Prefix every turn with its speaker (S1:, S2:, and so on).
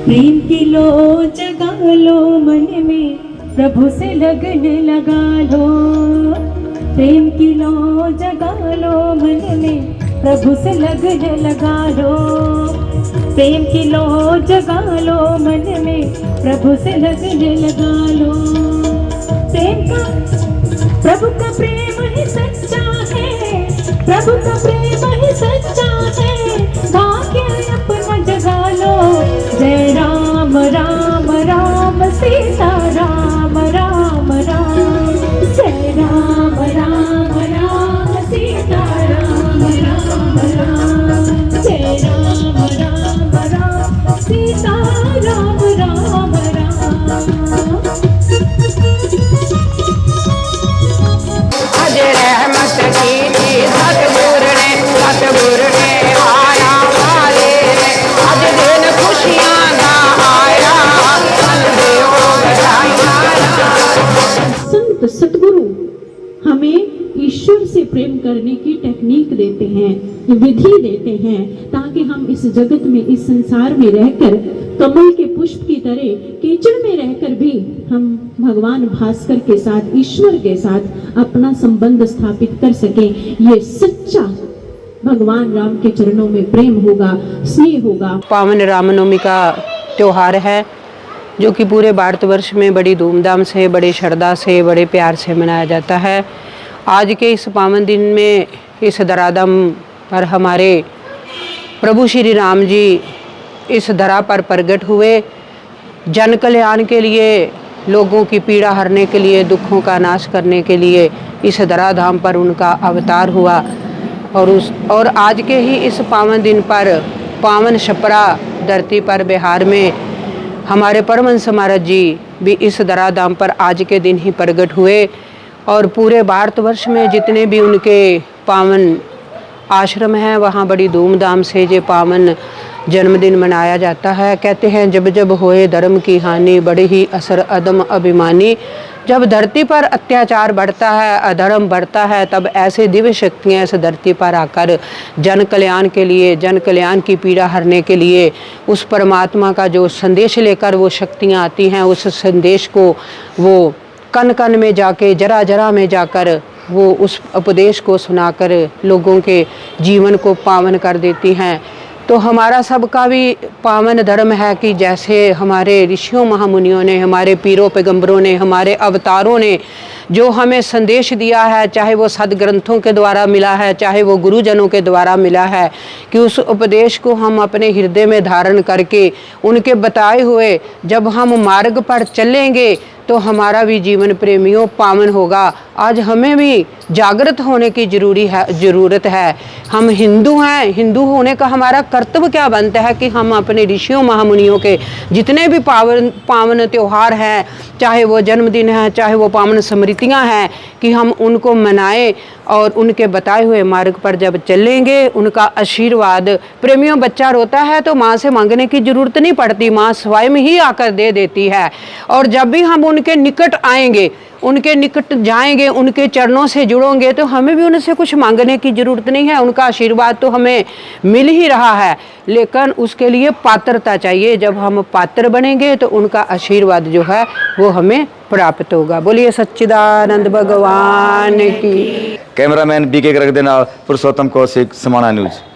S1: प्रेम की लो जगा लो मन में, प्रभु से लगन लगा लो। प्रेम की लो जगा लो मन में, प्रभु से लगन लगा लो। प्रेम की लो जगा लो मन में, प्रभु से लगन लगा लो। प्रेम का, प्रभु का प्रेम ही सच्चा है, प्रभु का प्रेम ही सच्चा है। भाग्य अपना जगा लो। जय राम राम राम सीता राम राम राम। जय राम राम राम सीता राम राम राम। जय राम राम राम सीता राम राम राम।
S2: आज रहमत की थी सतगुर ने आया वाले ने। आज दिन खुशियां ना आया, देव
S3: संत सतगुरु हमें ईश्वर से प्रेम करने की टेक्निक देते हैं, विधि देते हैं, ताकि हम इस जगत में, इस संसार में रहकर कमल के पुष्प की तरह कीचड़ में रहकर भी हम भगवान भास्कर के साथ, ईश्वर के साथ अपना संबंध स्थापित कर सकें। ये सच्चा भगवान राम के चरणों में प्रेम होगा, स्नेह होगा।
S2: पावन रामनवमी का त्योहार है जो कि पूरे भारतवर्ष में बड़ी धूमधाम से, बड़ी श्रद्धा से, बड़े प्यार से मनाया जाता है। आज के इस पावन दिन में इस धराधाम पर हमारे प्रभु श्री राम जी इस धरा पर प्रकट हुए, जन कल्याण के लिए, लोगों की पीड़ा हरने के लिए, दुखों का नाश करने के लिए इस धराधाम पर उनका अवतार हुआ। और आज के ही इस पावन दिन पर पावन छपरा धरती पर बिहार में हमारे परमहंस महाराज जी भी इस धराधाम पर आज के दिन ही प्रकट हुए। और पूरे भारतवर्ष में जितने भी उनके पावन आश्रम हैं वहाँ बड़ी धूमधाम से ये पावन जन्मदिन मनाया जाता है। कहते हैं जब जब होए धर्म की हानि, बड़े ही असर अदम अभिमानी। जब धरती पर अत्याचार बढ़ता है, अधर्म बढ़ता है, तब ऐसे दिव्य शक्तियाँ इस धरती पर आकर जन कल्याण के लिए, जन कल्याण की पीड़ा हरने के लिए उस परमात्मा का जो संदेश लेकर वो शक्तियाँ आती हैं, उस संदेश को वो कन कन में जाके, जरा जरा में जाकर वो उस उपदेश को सुनाकर लोगों के जीवन को पावन कर देती हैं। तो हमारा सबका भी पावन धर्म है कि जैसे हमारे ऋषियों महामुनियों ने, हमारे पीरों पैगंबरों ने, हमारे अवतारों ने जो हमें संदेश दिया है, चाहे वो सदग्रंथों के द्वारा मिला है, चाहे वो गुरुजनों के द्वारा मिला है, कि उस उपदेश को हम अपने हृदय में धारण करके उनके बताए हुए जब हम मार्ग पर चलेंगे तो हमारा भी जीवन प्रेमियों पावन होगा। आज हमें भी जागृत होने की ज़रूरत है। हम हिंदू हैं, हिंदू होने का हमारा कर्तव्य क्या बनता है कि हम अपने ऋषियों महामुनियों के जितने भी पावन त्यौहार हैं, चाहे वो जन्मदिन है, चाहे वो पावन स्मृतियाँ हैं, कि हम उनको मनाएं और उनके बताए हुए मार्ग पर जब चलेंगे उनका आशीर्वाद। प्रेमियों, बच्चा रोता है तो माँ से मांगने की ज़रूरत नहीं पड़ती, माँ स्वयं ही आकर दे देती है। और जब भी हम उनके निकट आएंगे, उनके निकट जाएंगे, उनके चरणों से जुड़ोगे तो हमें भी उनसे कुछ मांगने की ज़रूरत नहीं है। उनका आशीर्वाद तो हमें मिल ही रहा है, लेकिन उसके लिए पात्रता चाहिए। जब हम पात्र बनेंगे तो उनका आशीर्वाद जो है वो हमें प्राप्त होगा। बोलिए सच्चिदानंद भगवान की।
S4: कैमरामैन बीके गर्ग दे नाल पुरुषोत्तम कौशिक, समाना न्यूज़।